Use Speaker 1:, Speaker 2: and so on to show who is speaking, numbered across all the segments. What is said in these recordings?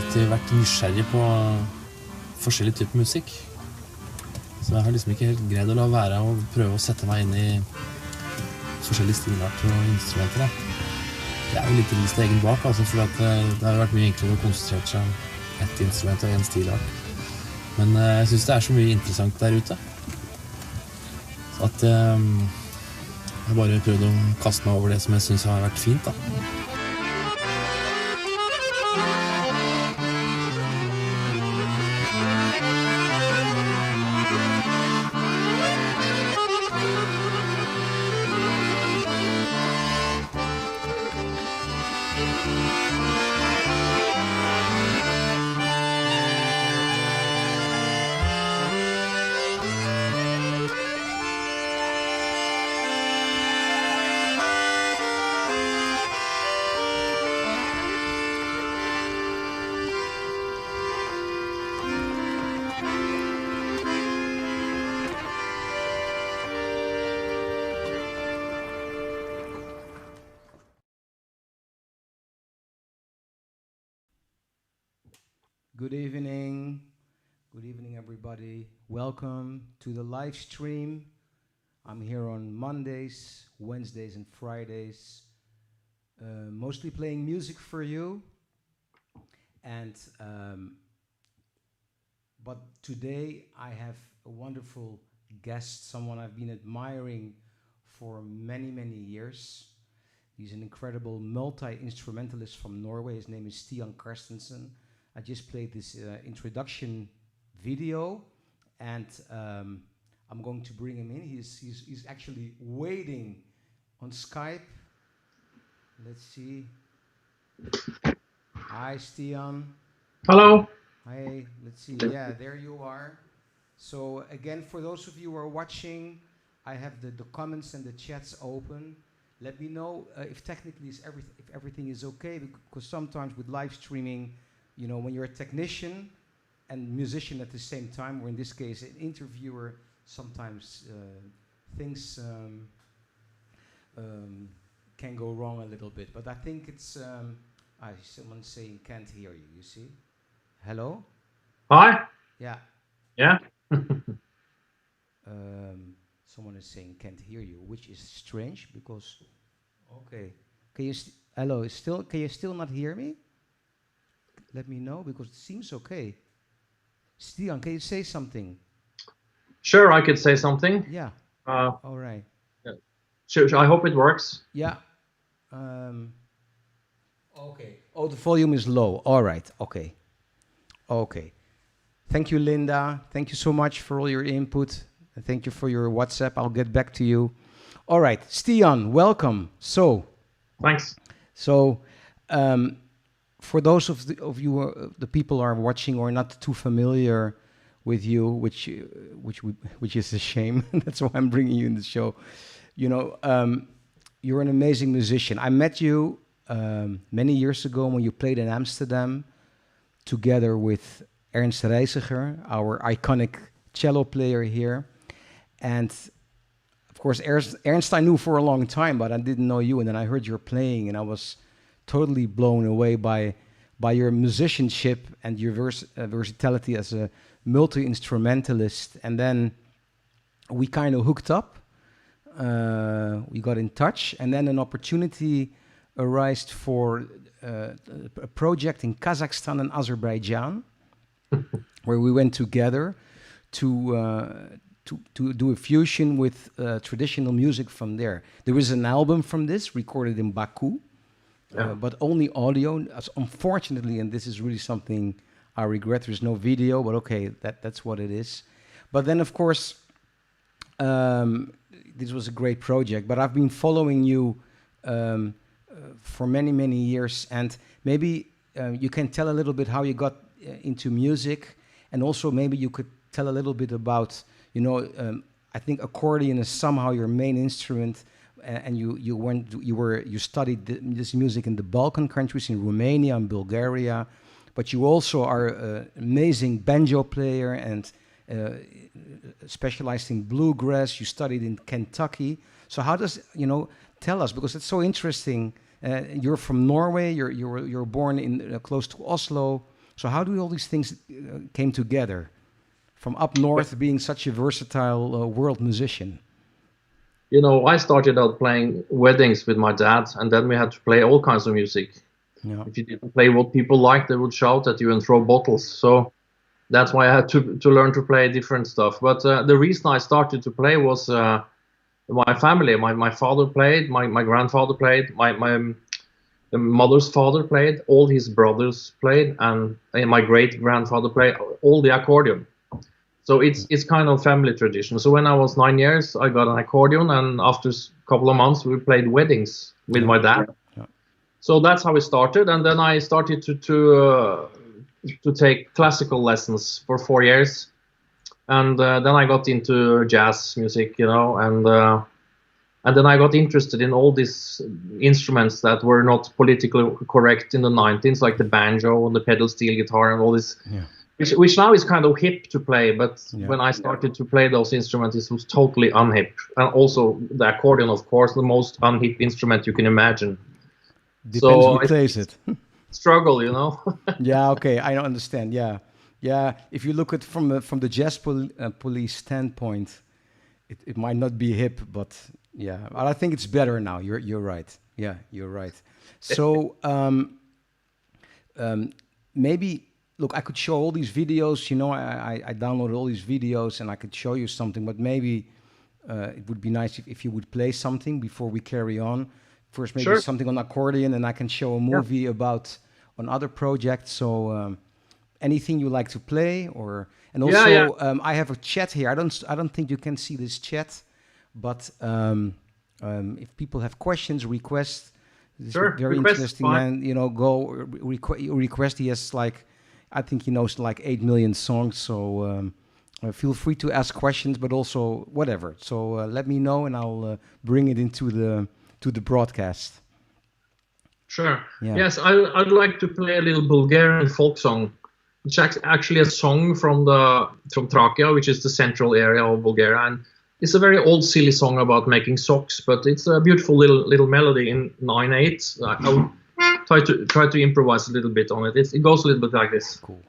Speaker 1: alltid vært nysgjerrig på forskjellige typer musikk. Så jeg har liksom ikke helt greid å la være å prøve å sette meg inn i forskjellige stilarter og instrumenter. Det er jo litt i stegen bak, altså, for det har vært mye enklere å konsentrere seg om ett instrument og en stilart. Men jeg synes det er så mye interessant der ute. Så at jeg bare prøvde å kaste meg over det som jeg synes har vært fint, da.
Speaker 2: Good evening. Good evening, everybody. Welcome to the live stream. I'm here on Mondays, Wednesdays, and Fridays, mostly playing music for you. And but today I have a wonderful guest, someone I've been admiring for many, many years. He's an incredible multi-instrumentalist from Norway. His name is Stian Carstensen. I just played this introduction video, and I'm going to bring him in. He's actually waiting on Skype. Let's see. Hi, Stian.
Speaker 3: Hello.
Speaker 2: Hi. Let's see. Yeah, there you are. So again, for those of you who are watching, I have the comments and the chats open. Let me know if technically if everything is okay, because sometimes with live streaming, you know, when you're a technician and musician at the same time, or in this case, an interviewer, sometimes things can go wrong a little bit. But I think it's, someone's saying can't hear you, you see? Hello?
Speaker 3: Hi.
Speaker 2: Yeah.
Speaker 3: Yeah.
Speaker 2: Someone is saying can't hear you, which is strange because, okay. Can you, hello, can you still not hear me? Let me know, because it seems okay. Stian, can you say something?
Speaker 3: Sure, I could say something.
Speaker 2: Yeah. All right.
Speaker 3: Yeah. Sure, I hope it works.
Speaker 2: Yeah. Okay. Oh, the volume is low. All right. Okay. Okay. Thank you, Linda. Thank you so much for all your input. And thank you for your WhatsApp. I'll get back to you. All right. Stian, welcome. So.
Speaker 3: Thanks.
Speaker 2: So, for those of you, the people who are watching or not too familiar with you, which is a shame. That's why I'm bringing you in the show. You know, you're an amazing musician. I met you many years ago when you played in Amsterdam together with Ernst Reisiger, our iconic cello player here. And of course, Ernst I knew for a long time, but I didn't know you. And then I heard your playing, and I was totally blown away by your musicianship and your versatility as a multi-instrumentalist. And then we kind of hooked up. We got in touch, and then an opportunity arose for a project in Kazakhstan and Azerbaijan, where we went together to do a fusion with traditional music from there. There was an album from this recorded in Baku. But only audio, unfortunately, and this is really something I regret. There's no video, but okay, that's what it is. But then, of course, this was a great project. But I've been following you for many, many years, and maybe you can tell a little bit how you got into music, and also maybe you could tell a little bit about, you know, I think accordion is somehow your main instrument. And you studied this music in the Balkan countries, in Romania and Bulgaria, but you also are an amazing banjo player and specialized in bluegrass. You studied in Kentucky. So how does, you know, tell us, because it's so interesting. You're from Norway. You're born in close to Oslo. So how do all these things came together? From up north, being such a versatile world musician.
Speaker 3: You know, I started out playing weddings with my dad, and then we had to play all kinds of music.
Speaker 2: Yeah.
Speaker 3: If you didn't play what people liked, they would shout at you and throw bottles. So that's why I had to learn to play different stuff. But the reason I started to play was my family. My father played, my grandfather played, my mother's father played, all his brothers played, and my great grandfather played all the accordion. So it's kind of family tradition. So when I was 9 years, I got an accordion, and after a couple of months, we played weddings with my dad.
Speaker 2: Yeah.
Speaker 3: So that's how it started, and then I started to take classical lessons for 4 years, and then I got into jazz music, you know, and then I got interested in all these instruments that were not politically correct in the 90s, like the banjo and the pedal steel guitar and all this.
Speaker 2: Yeah.
Speaker 3: Which now is kind of hip to play, but
Speaker 2: Yeah.
Speaker 3: when I started to play those instruments, it was totally unhip. And also the accordion, of course, the most unhip instrument you can imagine.
Speaker 2: Depends
Speaker 3: So
Speaker 2: who plays it.
Speaker 3: struggle, you know.
Speaker 2: Yeah, okay, I understand. Yeah, yeah. If you look at from the jazz police standpoint, it might not be hip, but yeah, I think it's better now. You're right. Yeah, you're right. So maybe look, I could show all these videos. You know, I downloaded all these videos, and I could show you something. But maybe it would be nice if you would play something before we carry on. First, maybe
Speaker 3: Sure.
Speaker 2: something on accordion, and I can show a movie about on other projects. So anything you like to play, or and also I have a chat here. I don't think you can see this chat, but if people have questions, requests, this
Speaker 3: Sure,
Speaker 2: very
Speaker 3: request,
Speaker 2: interesting
Speaker 3: fine.
Speaker 2: man. You know, go request. He has like, I think he knows like 8 million songs. So feel free to ask questions, but also whatever. So let me know, and I'll bring it into the broadcast.
Speaker 3: Sure.
Speaker 2: Yeah.
Speaker 3: Yes, I'd like to play a little Bulgarian folk song. It's actually a song from Trakia, which is the central area of Bulgaria, and it's a very old silly song about making socks, but it's a beautiful little melody in 9/8. I'll try to improvise a little bit on it. It goes a little bit like this.
Speaker 2: Cool.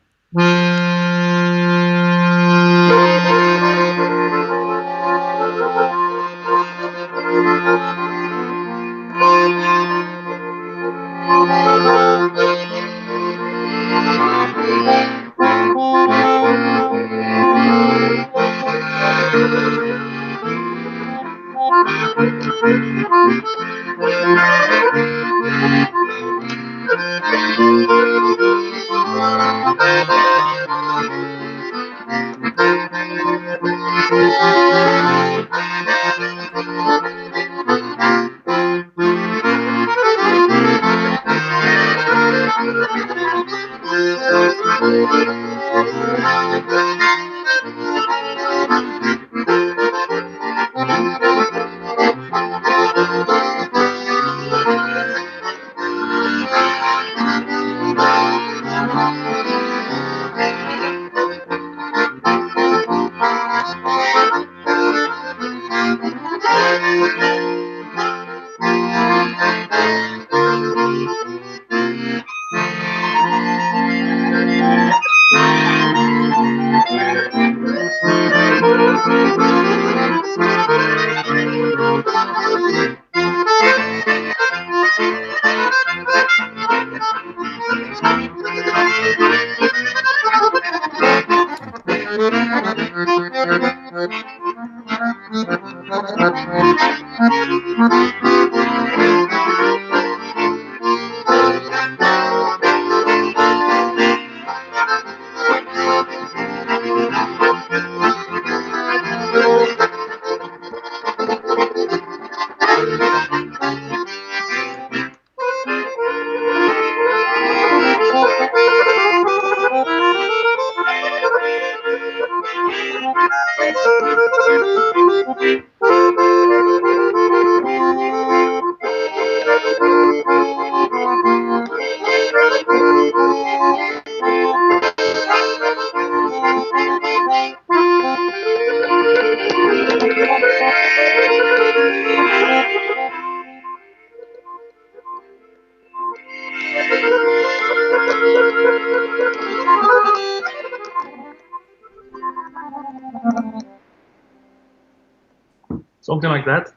Speaker 3: something like that.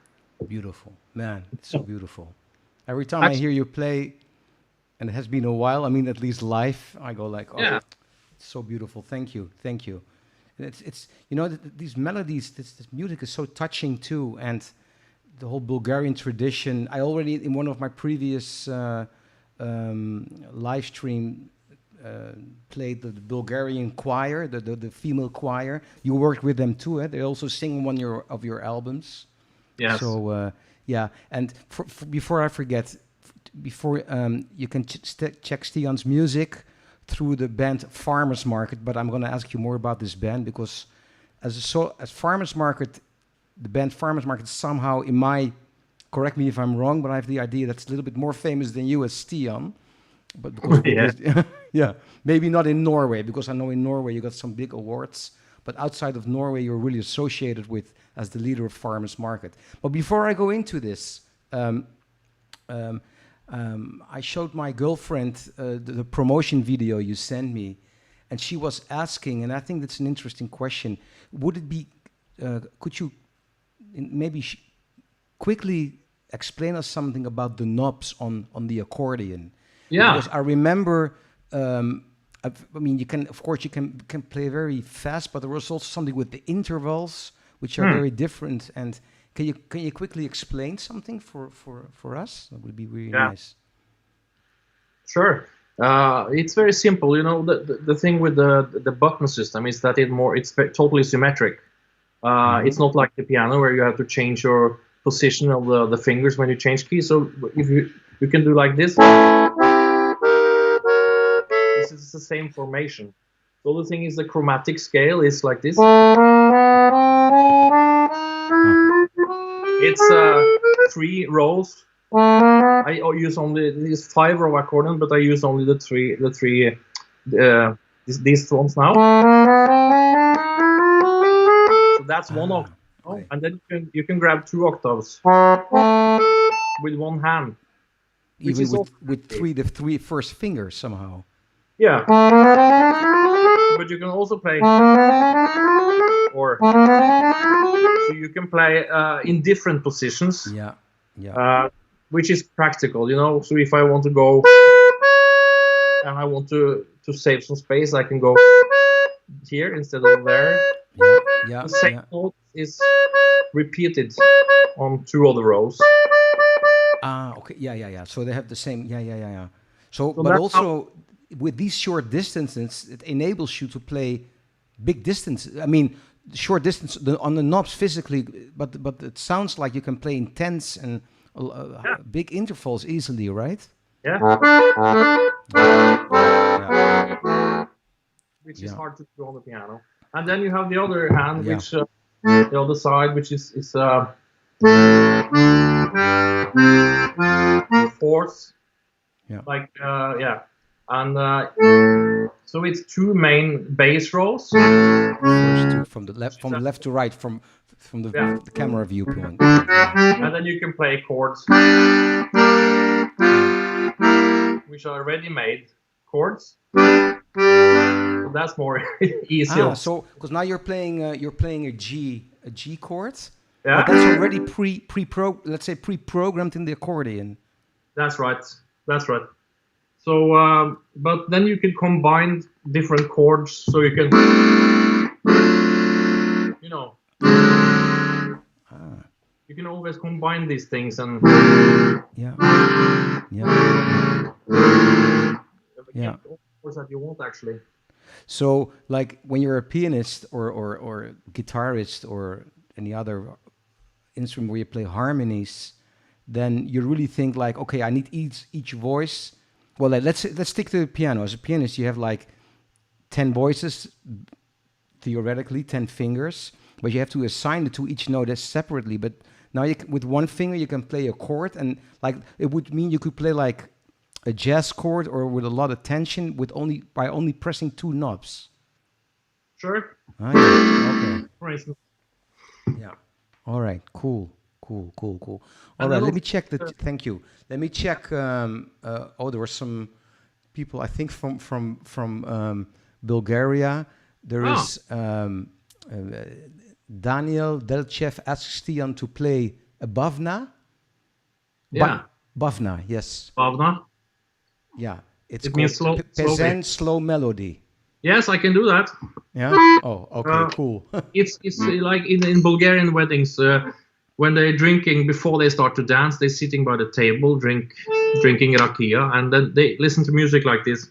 Speaker 2: Beautiful, man. It's so beautiful. Every time I hear you play, and it has been a while, I mean, at least live, I go like, oh,
Speaker 3: Yeah.
Speaker 2: it's so beautiful. Thank you, thank you. And it's you know, these melodies, this music is so touching too, and the whole Bulgarian tradition. I already, in one of my previous live stream, played the Bulgarian choir, the female choir. You worked with them too, eh? They also sing one of your albums.
Speaker 3: Yes.
Speaker 2: So yeah, and before I forget, before you can check Stian's music through the band Farmers Market, but I'm going to ask you more about this band because as Farmers Market, the band Farmers Market somehow, correct me if I'm wrong, but I have the idea that's a little bit more famous than you as Stian. But because yeah, maybe not in Norway, because I know in Norway you got some big awards, but outside of Norway you're really associated with as the leader of Farmers Market. But before I go into this, I showed my girlfriend the promotion video you sent me, and she was asking, and I think that's an interesting question. Would it be, could you maybe quickly explain us something about the knobs on the accordion?
Speaker 3: Yeah.
Speaker 2: Because I remember, I mean, you can, of course, you can play very fast, but there was also something with the intervals, which are very different. And can you quickly explain something for us? That would be really nice.
Speaker 3: Sure. It's very simple. You know, the thing with the button system is that it's totally symmetric. It's not like the piano where you have to change your position of the fingers when you change keys. So if you can do like this. This is the same formation. The only thing is the chromatic scale is like this. It's 3 rows. I use only these 5 row accordion, but I use only the three these ones now. So that's 1 octave, okay. And then you can grab 2 octaves with 1 hand.
Speaker 2: Even with the three first fingers somehow.
Speaker 3: Yeah. But you can also play, or so you can play in different positions.
Speaker 2: Yeah. Yeah.
Speaker 3: Which is practical, you know. So if I want to go and I want to save some space, I can go here instead of there.
Speaker 2: Yeah.
Speaker 3: The same note is repeated on 2 other rows.
Speaker 2: Okay. Yeah. So they have the same. Yeah. So but also with these short distances, it enables you to play big distances. I mean, short distance on the knobs physically, but it sounds like you can play intense and big intervals easily, right?
Speaker 3: Yeah. Which is hard to do on the piano. And then you have the other hand, which the other side, which is fourths.
Speaker 2: Yeah.
Speaker 3: Like and so it's 2 main bass rows.
Speaker 2: First 2 from the left to right, from the camera viewpoint.
Speaker 3: And then you can play chords, which are ready-made chords. So that's more easier.
Speaker 2: So because now you're playing a G chord.
Speaker 3: Yeah.
Speaker 2: But that's already pre-programmed in the accordion.
Speaker 3: That's right. So, but then you can combine different chords, so you can, you know, you can always combine these things and chords that you want actually.
Speaker 2: So, like when you're a pianist or guitarist or any other instrument where you play harmonies, then you really think like, okay, I need each voice. Well, let's stick to the piano. As a pianist, you have like 10 voices, theoretically 10 fingers, but you have to assign it to each note separately. But now with one finger you can play a chord, and like it would mean you could play like a jazz chord or with a lot of tension by only pressing 2 knobs.
Speaker 3: Sure.
Speaker 2: Okay.
Speaker 3: For instance.
Speaker 2: Yeah. All right. Cool. All right. Let me check thank you. Let me check. There were some people, I think, from Bulgaria. There is Daniel Delchev asks Stian to play a bavna.
Speaker 3: Yeah.
Speaker 2: Bavna, yes.
Speaker 3: Bavna.
Speaker 2: Yeah, it
Speaker 3: means
Speaker 2: called
Speaker 3: slowly.
Speaker 2: Peasant Slow Melody.
Speaker 3: Yes, I can do that.
Speaker 2: Yeah. Oh, okay, cool.
Speaker 3: It's like in Bulgarian weddings, when they're drinking before they start to dance, they're sitting by the table, drinking rakia, and then they listen to music like this.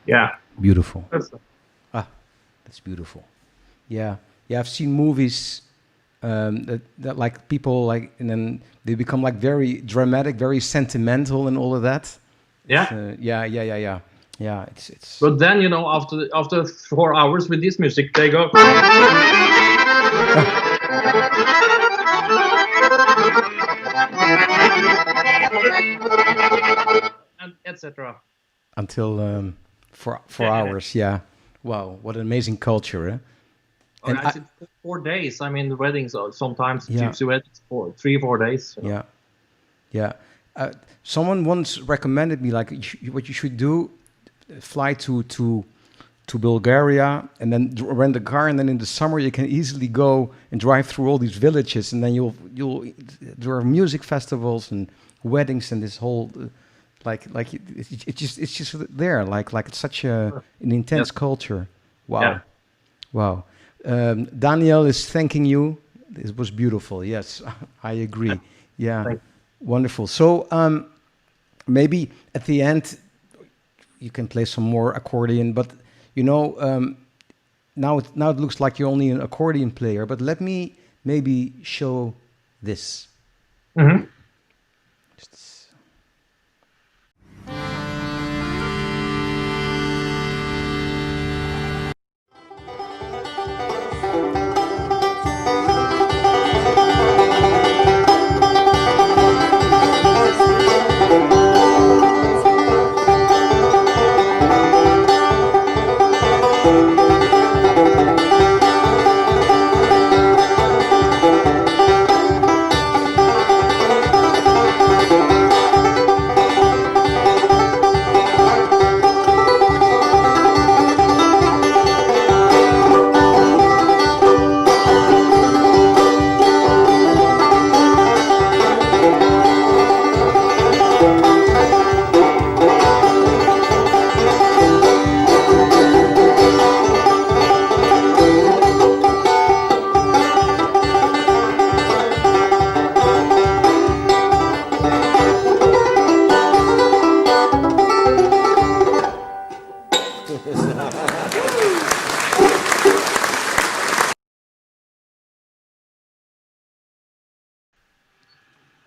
Speaker 3: Yeah.
Speaker 2: Beautiful. That's beautiful. Yeah. Yeah, I've seen movies that like people like, and then they become like very dramatic, very sentimental and all of that.
Speaker 3: Yeah.
Speaker 2: Yeah. Yeah, it's.
Speaker 3: But then, you know, after 4 hours with this music, they go. And etc.
Speaker 2: Until for hours, yeah. Wow, what an amazing culture, eh?
Speaker 3: And I said 4 days. I mean, the weddings are sometimes gypsy weddings for 3-4 days. You know?
Speaker 2: Yeah. Someone once recommended me like what you should do: fly to Bulgaria and then rent a car, and then in the summer you can easily go and drive through all these villages, and then there are music festivals and weddings and this whole it's just there like it's such an intense culture. Wow. Daniel is thanking you. It was beautiful. Yes, I agree. Yeah, wonderful. So maybe at the end you can play some more accordion, but you know, now it looks like you're only an accordion player. But let me maybe show this.
Speaker 3: Mm-hmm.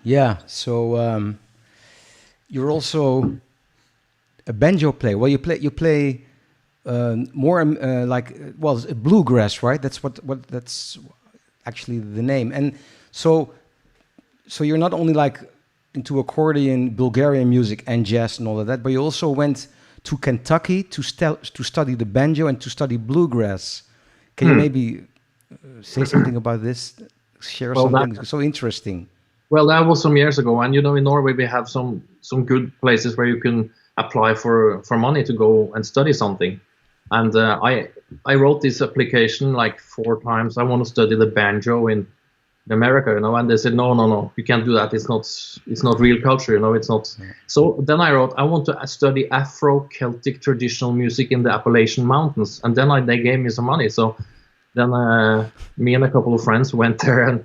Speaker 2: Yeah, so you're also a banjo player. Well, you play more bluegrass, right? That's that's actually the name. And so you're not only like into accordion, Bulgarian music, and jazz and all of that, but you also went to Kentucky to study the banjo and to study bluegrass. Can you maybe say something about this? Share something so interesting.
Speaker 3: Well, that was some years ago, and in Norway we have some good places where you can apply for money to go and study something. And I wrote this application like 4 times. I want to study the banjo in America, and they said no, you can't do that. It's not real culture, it's not. So then I wrote, I want to study Afro-Celtic traditional music in the Appalachian Mountains, and then they gave me some money. So then me and a couple of friends went there, and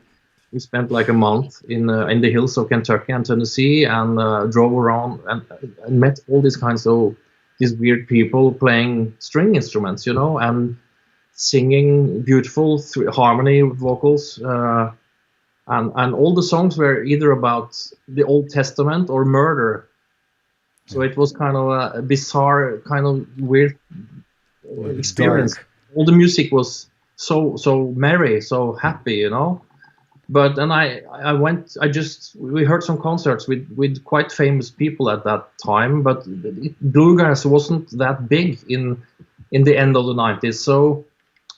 Speaker 3: we spent like a month in the hills of Kentucky and Tennessee, and drove around and met all these kinds of these weird people playing string instruments, and singing beautiful harmony vocals. And all the songs were either about the Old Testament or murder. So it was kind of a bizarre, kind of weird experience.
Speaker 2: Dark.
Speaker 3: All the music was so merry, so happy, But then we heard some concerts with quite famous people at that time, but Bluegrass wasn't that big in the end of the 90s. So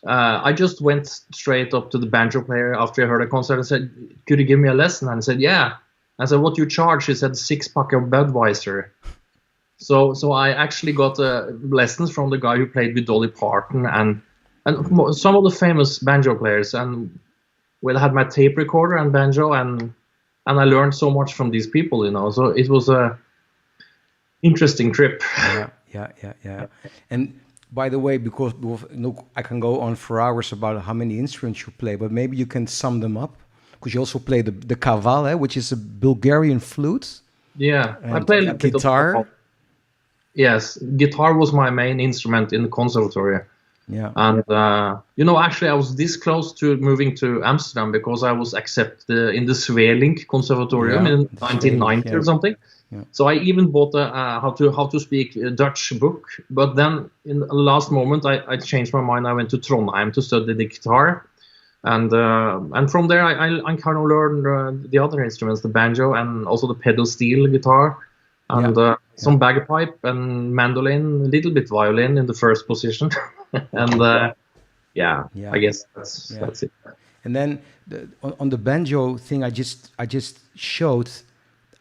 Speaker 3: I just went straight up to the banjo player after I heard a concert and said, could you give me a lesson? And he said, yeah. I said, what do you charge? He said, 6-pack of Budweiser. So I actually got lessons from the guy who played with Dolly Parton and some of the famous banjo players. And I had my tape recorder and banjo, and I learned so much from these people, So it was a interesting trip.
Speaker 2: Yeah. And by the way, because I can go on for hours about how many instruments you play, but maybe you can sum them up, because you also play the kaval, which is a Bulgarian flute.
Speaker 3: Yeah, I played a
Speaker 2: guitar.
Speaker 3: Yes, guitar was my main instrument in the conservatory.
Speaker 2: Yeah.
Speaker 3: And actually I was this close to moving to Amsterdam because I was accepted in the Svelink Conservatorium in 1990 or something. Yeah. So I even bought a how to speak Dutch book, but then in the last moment I changed my mind. I went to Trondheim to study the guitar, and from there I kind of learned the other instruments, the banjo and also the pedal steel guitar, and some bagpipe and mandolin, a little bit violin in the first position, and I guess that's it.
Speaker 2: And then on the banjo thing I just showed,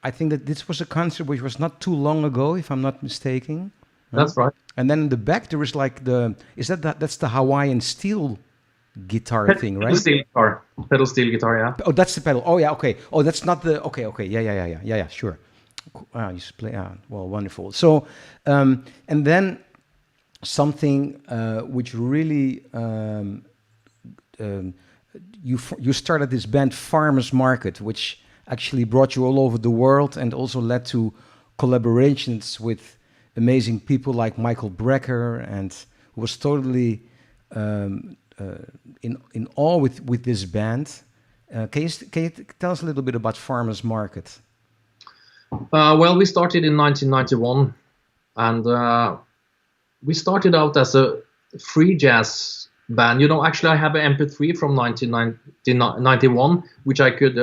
Speaker 2: I think that this was a concert which was not too long ago, if I'm not mistaken.
Speaker 3: That's right.
Speaker 2: And then in the back there is like that's the Hawaiian steel guitar thing, right?
Speaker 3: Pedal steel guitar, yeah.
Speaker 2: Oh, that's the pedal. Oh, yeah, okay. Oh, that's not the... Okay. Yeah, sure. Wow, you play... well, wonderful. So, and then something which really... you started this band Farmers Market, which actually brought you all over the world and also led to collaborations with amazing people like Michael Brecker, and who was totally in awe with this band. Can you tell us a little bit about Farmers Market?
Speaker 3: Well, we started in 1991, and we started out as a free jazz band. Actually I have an MP3 from 1991, which I could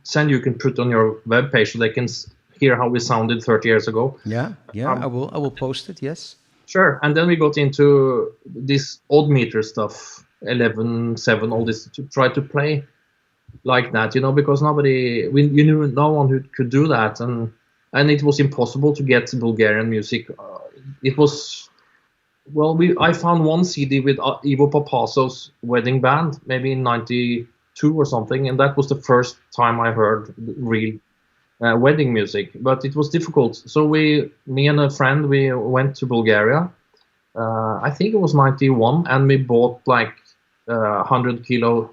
Speaker 3: send you. You can put on your webpage so they can hear how we sounded 30 years ago.
Speaker 2: Yeah, I will post it, yes.
Speaker 3: Sure. And then we got into this odd meter stuff, 11/7, all this, to try to play like that, because you knew no one who could do that, and it was impossible to get Bulgarian music. It was, I found one CD with Ivo Papasov's wedding band, maybe in 92 or something, and that was the first time I heard real wedding music, but it was difficult. So me and a friend, we went to Bulgaria. I think it was 91, and we bought like 100 kilo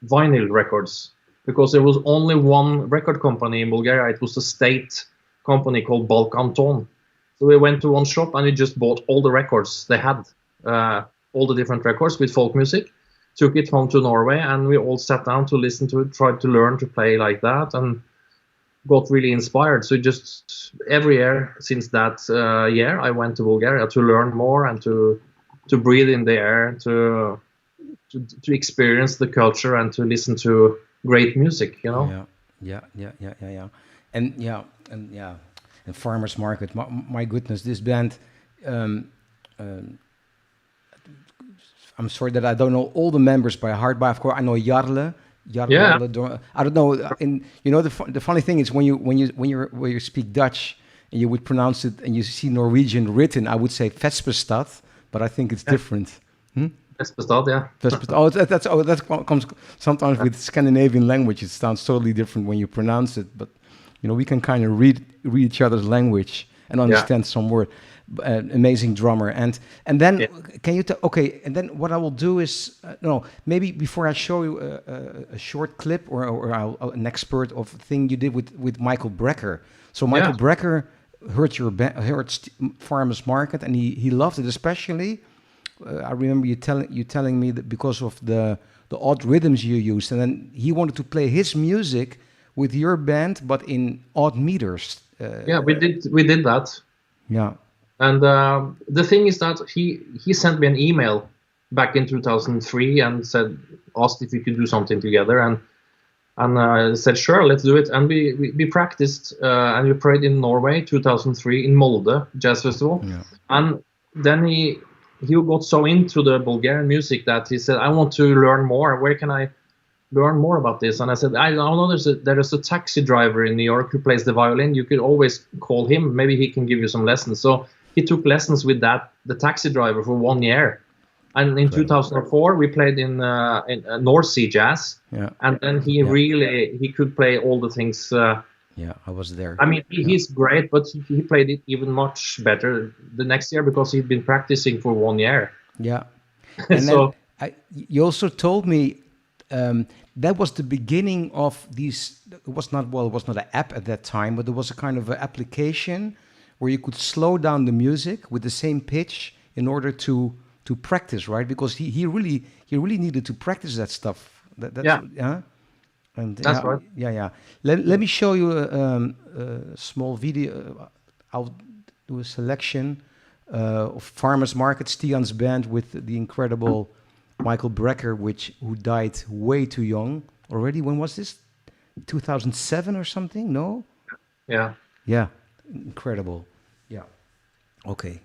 Speaker 3: vinyl records, because there was only one record company in Bulgaria. It was a state company called Balkanton. So we went to one shop and we just bought all the records they had, all the different records with folk music, took it home to Norway, and we all sat down to listen to it, tried to learn to play like that, and got really inspired. So just every year since that year, I went to Bulgaria to learn more and to breathe in the air, to experience the culture and to listen to great music,
Speaker 2: Yeah. And Farmers Market, my goodness, this band um, um, I'm sorry that I don't know all the members by heart, but of course I know Jarle.
Speaker 3: Yeah.
Speaker 2: I don't know. The funny thing is when you speak Dutch and you would pronounce it and you see Norwegian written, I would say Vespestad, but I think it's different.
Speaker 3: Vespestad, yeah.
Speaker 2: Vespestad. That comes sometimes with Scandinavian language. It sounds totally different when you pronounce it, but we can kind of read each other's language and understand some word. Amazing drummer, and then can you okay? And then what I will do is maybe before I show you a short clip or an expert of thing you did with Michael Brecker. So Michael Brecker heard Farmers Market, and he loved it, especially. I remember you telling me that because of the odd rhythms you used, and then he wanted to play his music with your band, but in odd meters.
Speaker 3: We did that.
Speaker 2: Yeah.
Speaker 3: And the thing is that he sent me an email back in 2003 and asked if we could do something together, and I said sure, let's do it. And we practiced and we played in Norway 2003 in Molde Jazz Festival. Yeah. And then he got so into the Bulgarian music that he said, I want to learn more. Where can I learn more about this? And I said, I know there is a taxi driver in New York who plays the violin. You could always call him. Maybe he can give you some lessons. So he took lessons with the taxi driver for 1 year. And in 2004, we played in North Sea Jazz. Yeah. And then he could play all the things.
Speaker 2: I was there.
Speaker 3: I mean, he's great, but he played it even much better the next year because he'd been practicing for 1 year.
Speaker 2: Yeah. And so you also told me that was the beginning of these. It was not an app at that time, but there was a kind of an application where you could slow down the music with the same pitch in order to practice, right? Because he really needed to practice that stuff. And
Speaker 3: that's right.
Speaker 2: Yeah. Let me show you a small video. I'll do a selection of Farmers Market, Stian's band with the incredible Michael Brecker, who died way too young already. When was this? 2007 or something? No?
Speaker 3: Yeah.
Speaker 2: Yeah. Incredible. Yeah. Okay.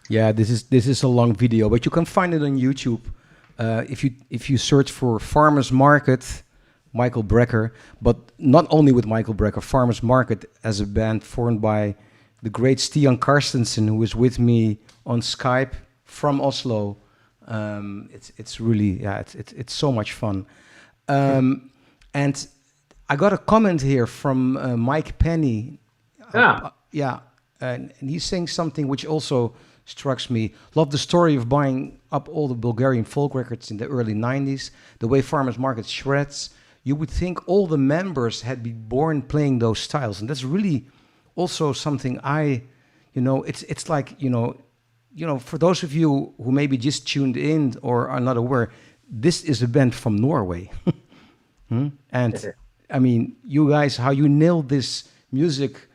Speaker 2: Yeah, this is a long video, but you can find it on YouTube. If you search for Farmers Market, Michael Brecker, but not only with Michael Brecker, Farmers Market as a band formed by the great Stian Carstensen, who is with me on Skype from Oslo. It's really, yeah, it's so much fun. And I got a comment here from Mike Penny.
Speaker 3: Yeah.
Speaker 2: And he's saying something which also strikes me. Love the story of buying up all the Bulgarian folk records in the early 90s, the way Farmers Market shreds. You would think all the members had been born playing those styles. And that's really also something it's like, for those of you who maybe just tuned in or are not aware, this is a band from Norway. And I mean, you guys, how you nailed this music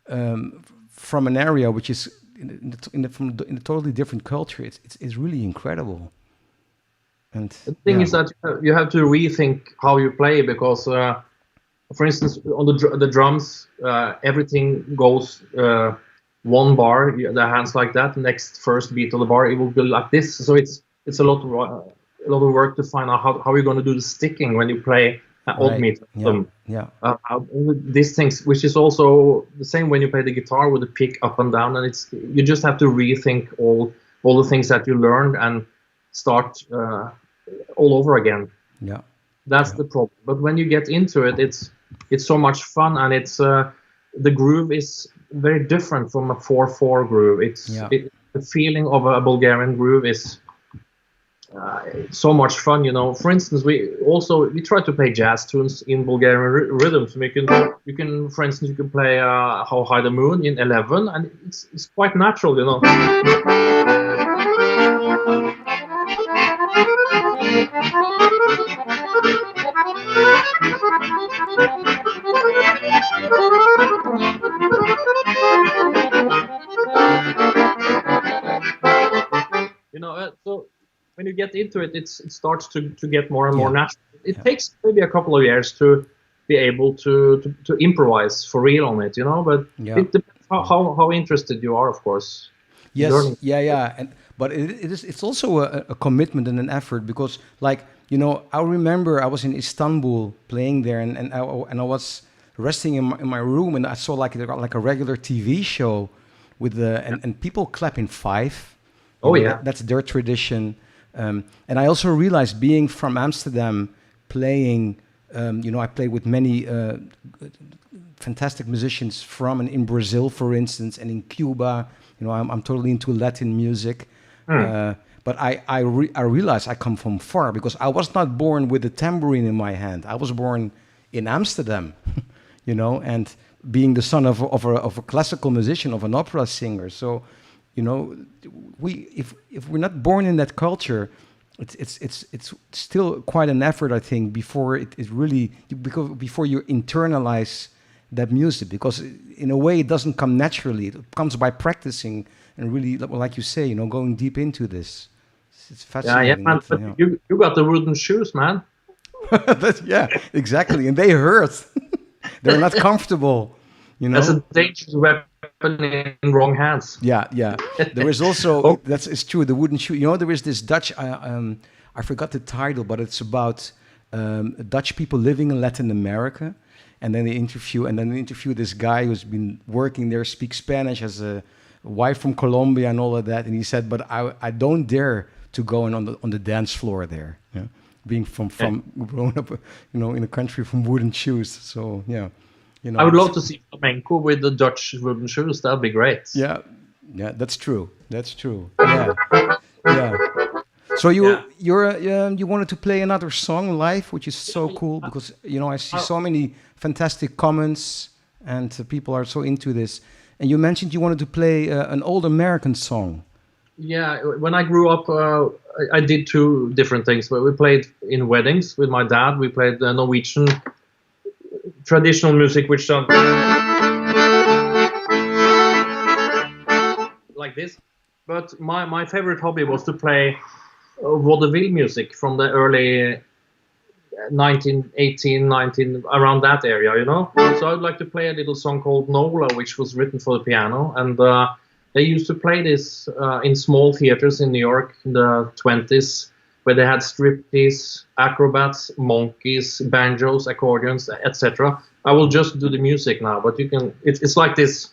Speaker 2: from an area which is in a totally different culture, it's really incredible. And
Speaker 3: the thing is that you have to rethink how you play, because, for instance, on the drums, everything goes one bar, the hands like that. Next first beat of the bar, it will be like this. So it's a lot of work to find out how you're going to do the sticking when you play odd meter. These things, which is also the same when you play the guitar with the pick up and down, and you just have to rethink all the things that you learned and start all over again. That's the problem. But when you get into it, it's so much fun, and it's the groove is very different from a 4/4 groove. The feeling of a Bulgarian groove is so much fun, For instance, we try to play jazz tunes in Bulgarian rhythms. You can, for instance, you can play How High the Moon in 11, and it's quite natural, So when you get into it, it starts to get more and more natural. It takes maybe a couple of years to be able to improvise for real on it, But it depends how interested you are, of course.
Speaker 2: Yes,
Speaker 3: learning.
Speaker 2: But it's also a commitment and an effort, because, like, I remember I was in Istanbul playing there, and I was resting in my room, and I saw like a regular TV show with and people clap in five. That's their tradition. And I also realized, being from Amsterdam, playing, I played with many fantastic musicians in Brazil, for instance, and in Cuba. I'm totally into Latin music. But I realized I come from far, because I was not born with a tambourine in my hand. I was born in Amsterdam, and being the son of a classical musician, of an opera singer. So, if we're not born in that culture, it's still quite an effort, I think, before before you internalize that music, because in a way it doesn't come naturally. It comes by practicing and really, like you say, going deep into this. It's fascinating.
Speaker 3: Man, but you got the wooden shoes, man.
Speaker 2: Exactly, and they hurt. They're not comfortable.
Speaker 3: That's a dangerous weapon in wrong hands.
Speaker 2: There is also it's true, the wooden shoe. There is this Dutch. I forgot the title, but it's about Dutch people living in Latin America, and then they interview this guy who's been working there, speaks Spanish, has a wife from Colombia and all of that, and he said, "But I don't dare to go on the dance floor there." Being from grown up, in a country from wooden shoes. So
Speaker 3: I would love to see flamenco with the Dutch wooden shoes. That'd be great.
Speaker 2: Yeah, that's true. Yeah. So you wanted to play another song live, which is so cool, because I see so many fantastic comments, and people are so into this. And you mentioned you wanted to play an old American song.
Speaker 3: Yeah, when I grew up, I did two different things. We played in weddings with my dad. We played Norwegian traditional music, which sounds like this. But my favorite hobby was to play vaudeville music from the early 19, around that area, So I'd like to play a little song called Nola, which was written for the piano. And They used to play this in small theaters in New York in the 20s, where they had striptease, acrobats, monkeys, banjos, accordions, etc. I will just do the music now, but you can. It's like this.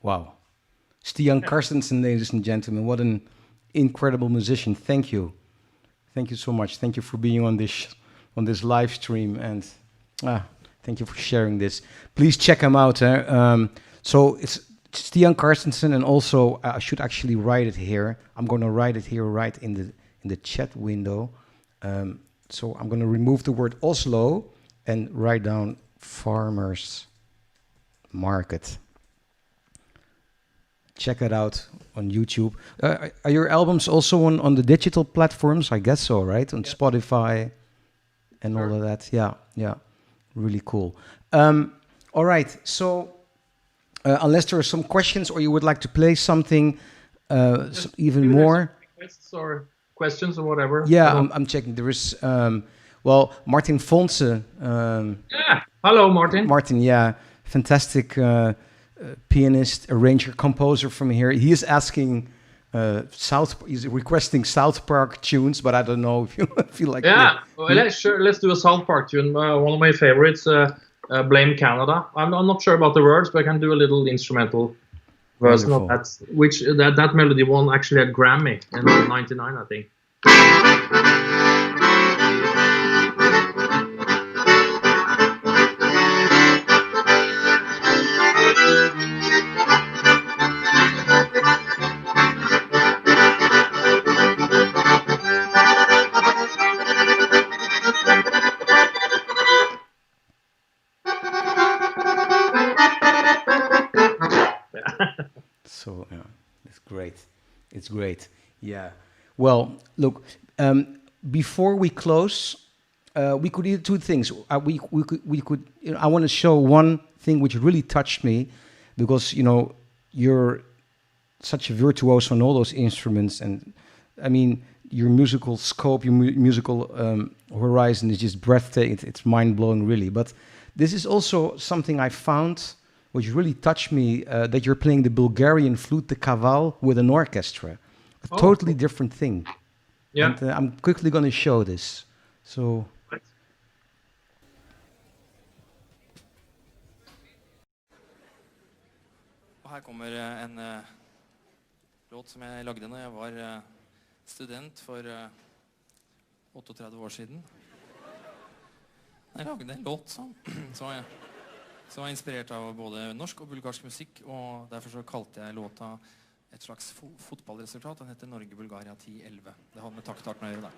Speaker 2: Wow. Stian Carstensen, ladies and gentlemen, what an incredible musician. Thank you. Thank you so much. Thank you for being on this live stream, and thank you for sharing this. Please check him out. So it's Stian Carstensen, and also I should actually write it here. I'm going to write it here right in the chat window. So I'm going to remove the word Oslo and write down Farmers Market. Check it out on YouTube. Are your albums also on the digital platforms? I guess so, right? On Spotify and all of that. Yeah. Really cool. All right. So unless there are some questions or you would like to play something even more.
Speaker 3: Questions or whatever.
Speaker 2: Yeah, I'm checking. There is, Martin Fonse.
Speaker 3: Hello, Martin.
Speaker 2: Martin, yeah. Fantastic pianist, arranger, composer from here. He is asking he's requesting South Park tunes, but I don't know if you feel like.
Speaker 3: Yeah, let's do a South Park tune. One of my favorites, Blame Canada. I'm not sure about the words, but I can do a little instrumental version of that. Which that melody won actually a Grammy in '99, I think.
Speaker 2: So it's great. It's great. Yeah. Well, look. Before we close, we could do two things. We could. I want to show one thing which really touched me, because you know you're such a virtuoso on all those instruments, and I mean your musical scope, your musical horizon is just breathtaking. It's mind-blowing, really. But this is also something I found which really touched me, that you're playing the Bulgarian flute, the kaval, with an orchestra. A totally different thing.
Speaker 3: Yeah.
Speaker 2: And I'm quickly going to show this. So...
Speaker 4: Her kommer en låt som jeg lagde når jeg var student for 38 år siden. Jeg lagde en låt som var inspirert av både norsk og bulgarsk musikk, og derfor så kalte jeg låta et slags fotballresultat. Den heter Norge-Bulgaria 10-11. Det hadde med taktarten å gjøre der.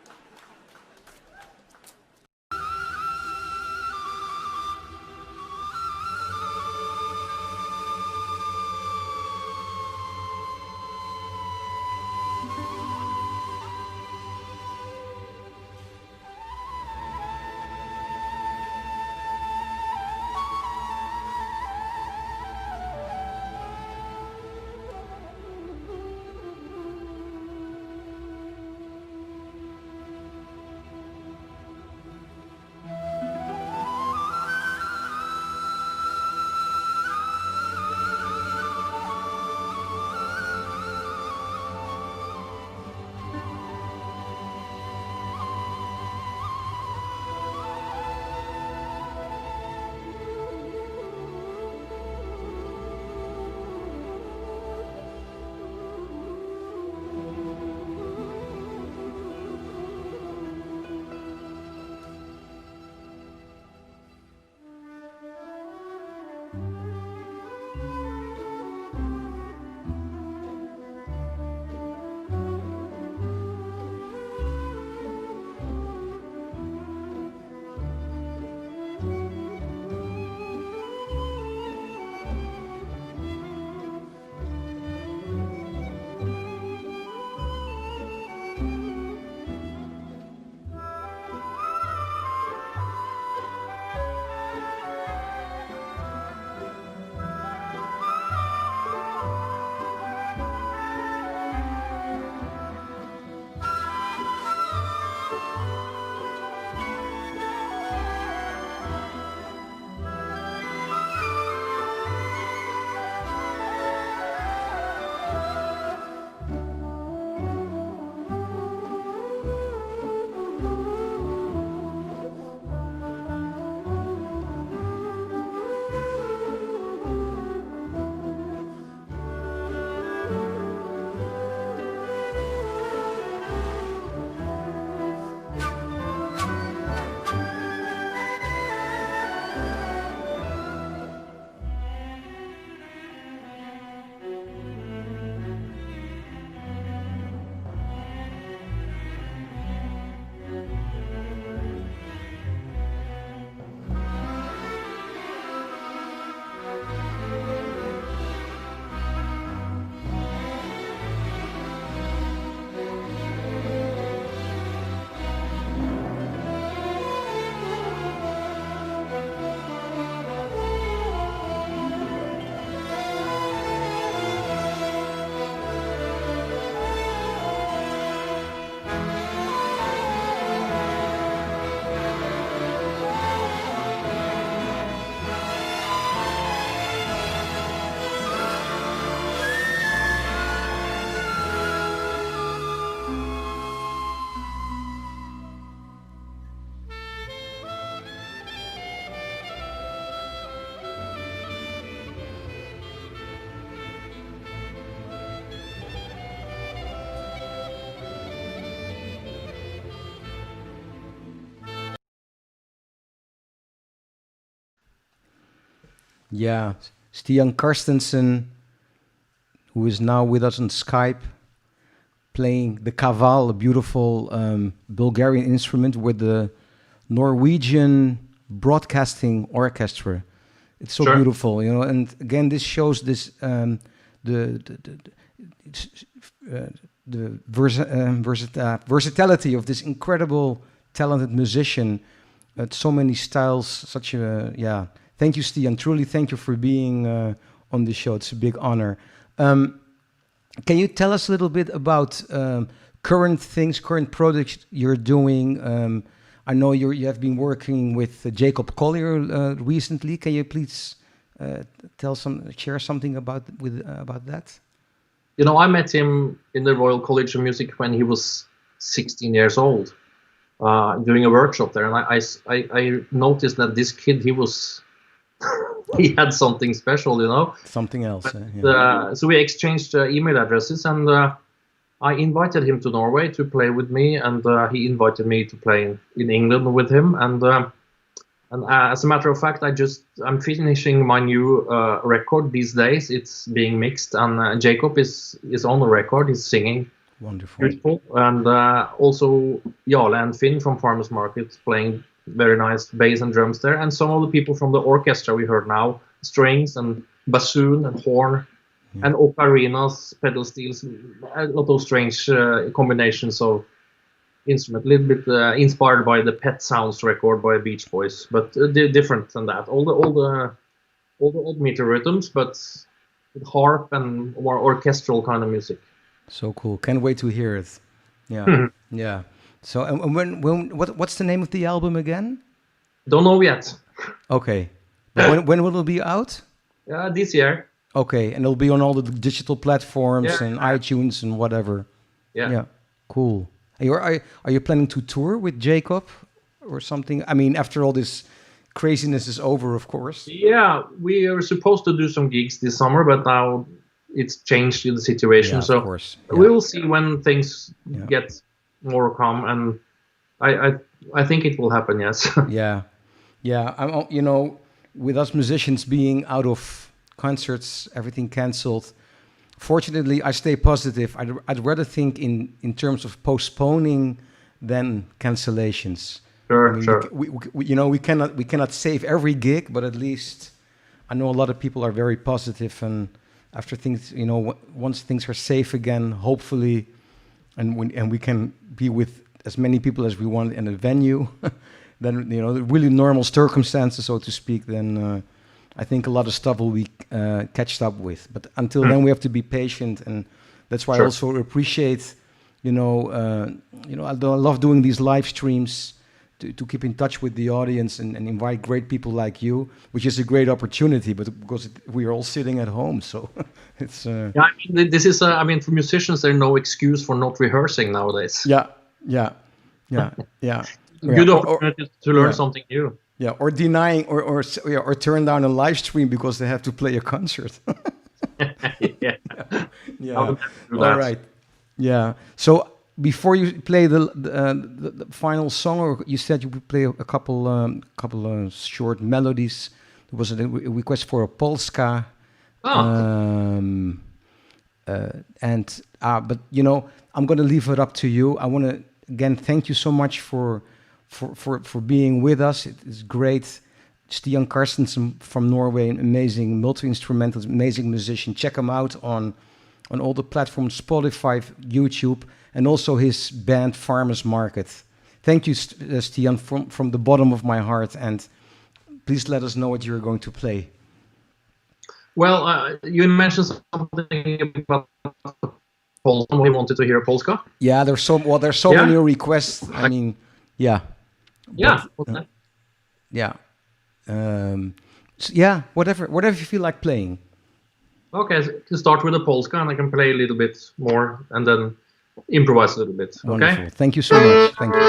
Speaker 2: Yeah, Stian Carstensen, who is now with us on Skype, playing the kaval, a beautiful Bulgarian instrument with the Norwegian Broadcasting Orchestra. It's so beautiful, you know. And again, this shows this versatility of this incredible, talented musician. So many styles. Such a Thank you, Stian. Truly, thank you for being on the show. It's a big honor. Can you tell us a little bit about current things, current projects you're doing? I know you have been working with Jacob Collier recently. Can you please share something about that?
Speaker 3: You know, I met him in the Royal College of Music when he was 16 years old, doing a workshop there, and I noticed that this kid, he had something special, you know.
Speaker 2: Something else.
Speaker 3: So we exchanged email addresses, and I invited him to Norway to play with me, and he invited me to play in England with him. And as a matter of fact, I'm finishing my new record these days. It's being mixed, and Jacob is on the record. He's singing.
Speaker 2: Wonderful.
Speaker 3: Beautiful. And also Jarle and Finn from Farmers Market playing very nice bass and drums there. And some of the people from the orchestra we heard now, strings and bassoon and horn, and ocarinas, pedal steels, a lot of strange combinations of instrument, a little bit inspired by the Pet Sounds record by Beach Boys, but different than that. All the old meter rhythms, but with harp and more orchestral kind of music.
Speaker 2: So cool! Can't wait to hear it. Yeah, yeah. So, and what's the name of the album again?
Speaker 3: Don't know yet.
Speaker 2: Okay, but when will it be out?
Speaker 3: This year.
Speaker 2: Okay, and it'll be on all the digital platforms and iTunes and whatever. Yeah, cool. Are you planning to tour with Jacob or something? I mean, after all this craziness is over, of course.
Speaker 3: Yeah, we were supposed to do some gigs this summer, but now it's changed in the situation.
Speaker 2: Yeah,
Speaker 3: so
Speaker 2: of course.
Speaker 3: We will see when things get more calm, and I think it will happen. Yes.
Speaker 2: Yeah. With us musicians being out of concerts, everything cancelled. Fortunately, I stay positive. I'd rather think in terms of postponing than cancellations.
Speaker 3: Sure.
Speaker 2: We cannot save every gig, but at least I know a lot of people are very positive, and after things, once things are safe again, hopefully, and we can be with as many people as we want in a venue, then really normal circumstances, so to speak, then I think a lot of stuff will be catched up with. But until then, we have to be patient, and that's why I also appreciate, I love doing these live streams to keep in touch with the audience and invite great people like you, which is a great opportunity, but because we are all sitting at home, so it's...
Speaker 3: this is, for musicians, there's no excuse for not rehearsing nowadays.
Speaker 2: Yeah.
Speaker 3: Good opportunity to learn something new.
Speaker 2: Yeah, or denying or turn down a live stream because they have to play a concert. Yeah. All right. Yeah. So before you play the final song, or you said you would play a couple short melodies. There was a request for a polska. But I'm going to leave it up to you. I want to again thank you so much for being with us. It is great. Stian Carstensen from Norway, an amazing multi-instrumentalist, amazing musician. Check him out on all the platforms, Spotify, YouTube, and also his band Farmers Market. Thank you, Stian, from the bottom of my heart, and please let us know what you're going to play.
Speaker 3: Well, you mentioned something about Polska. We wanted to hear Polska.
Speaker 2: Yeah, there's so many requests. I mean, yeah.
Speaker 3: Yeah.
Speaker 2: Whatever you feel like playing.
Speaker 3: Okay, so to start with the polska, and I can play a little bit more, and then improvise a little bit.
Speaker 2: Wonderful.
Speaker 3: Okay.
Speaker 2: Thank you so much. Thank you.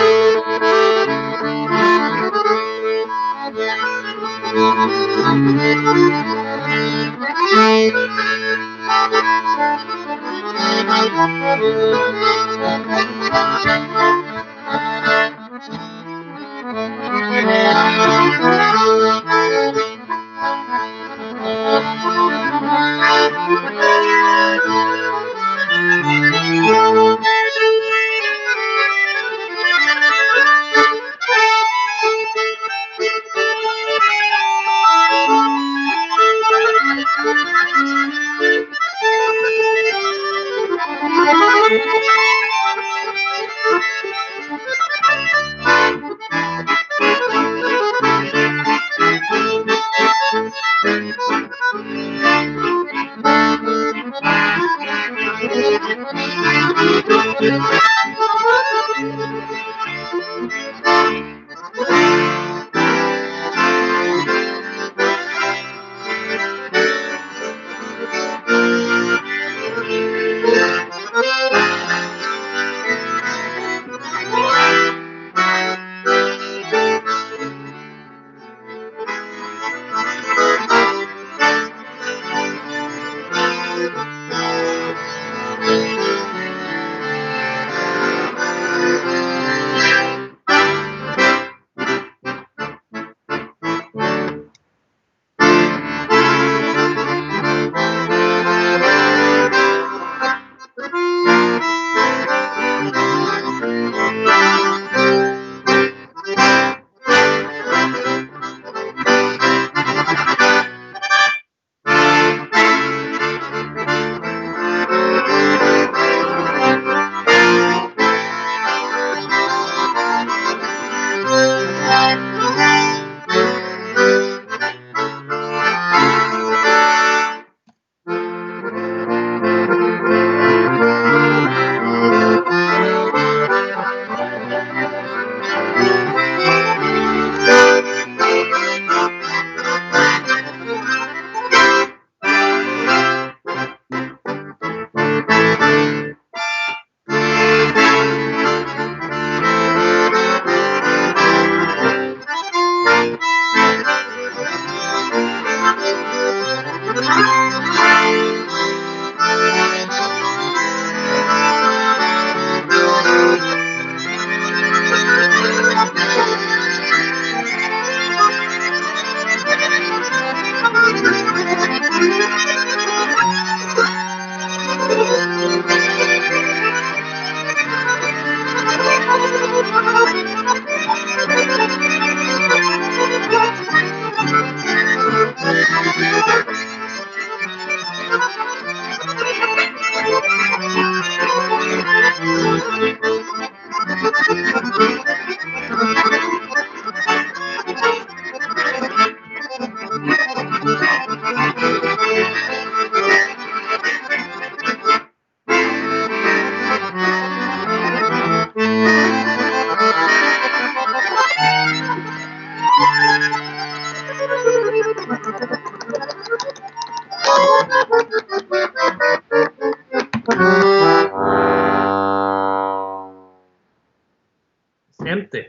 Speaker 3: Empty.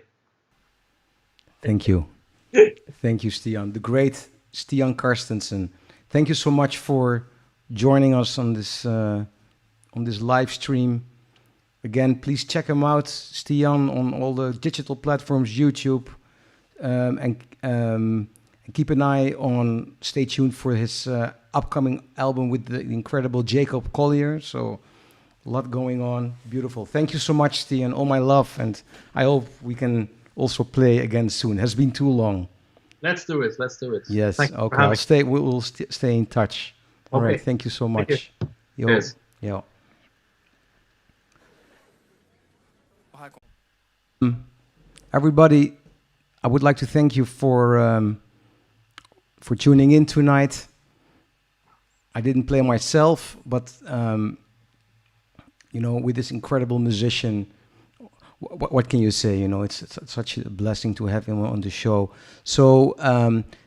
Speaker 2: Thank you. Thank you, Stian. The great Stian Carstensen. Thank you so much for joining us on this live stream. Again, please check him out, Stian, on all the digital platforms, YouTube, and keep an eye on. Stay tuned for his upcoming album with the incredible Jacob Collier. So, a lot going on. Beautiful. Thank you so much, Stian. All my love, and I hope we can also play again soon. Has been too long.
Speaker 3: Let's do it. Let's do it.
Speaker 2: Yes.
Speaker 3: Thank you for
Speaker 2: Okay.
Speaker 3: having
Speaker 2: I'll stay. We'll stay in touch. All
Speaker 3: Okay.
Speaker 2: right. Thank you so much.
Speaker 3: Thank you.
Speaker 2: Yo.
Speaker 3: Yes.
Speaker 2: Yo. Everybody, I would like to thank you for tuning in tonight. I didn't play myself, but with this incredible musician, what can you say? It's such a blessing to have him on the show. So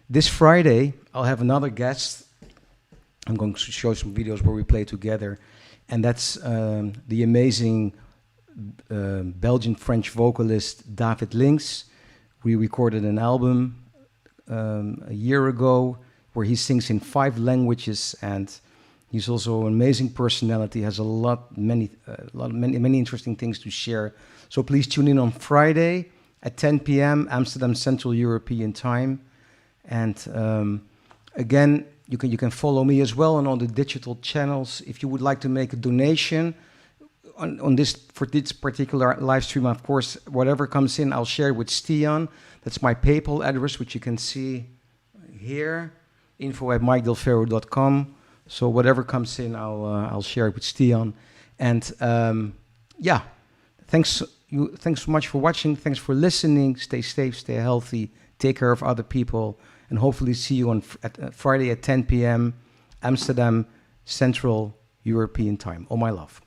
Speaker 2: this Friday, I'll have another guest. I'm going to show some videos where we play together, and that's the amazing Belgian-French vocalist David Links. We recorded an album a year ago where he sings in 5 languages, and he's also an amazing personality. Has many interesting things to share. So please tune in on Friday at 10 p.m. Amsterdam Central European Time, and again, you can follow me as well on all the digital channels. If you would like to make a donation for this particular live stream, of course, whatever comes in, I'll share it with Stian. That's my PayPal address, which you can see here, info@mikedelferro.com. So whatever comes in, I'll share it with Stian. And thanks so much for watching. Thanks for listening. Stay safe, stay healthy, take care of other people, and hopefully see you on Friday at 10 p.m. Amsterdam Central European Time. All my love.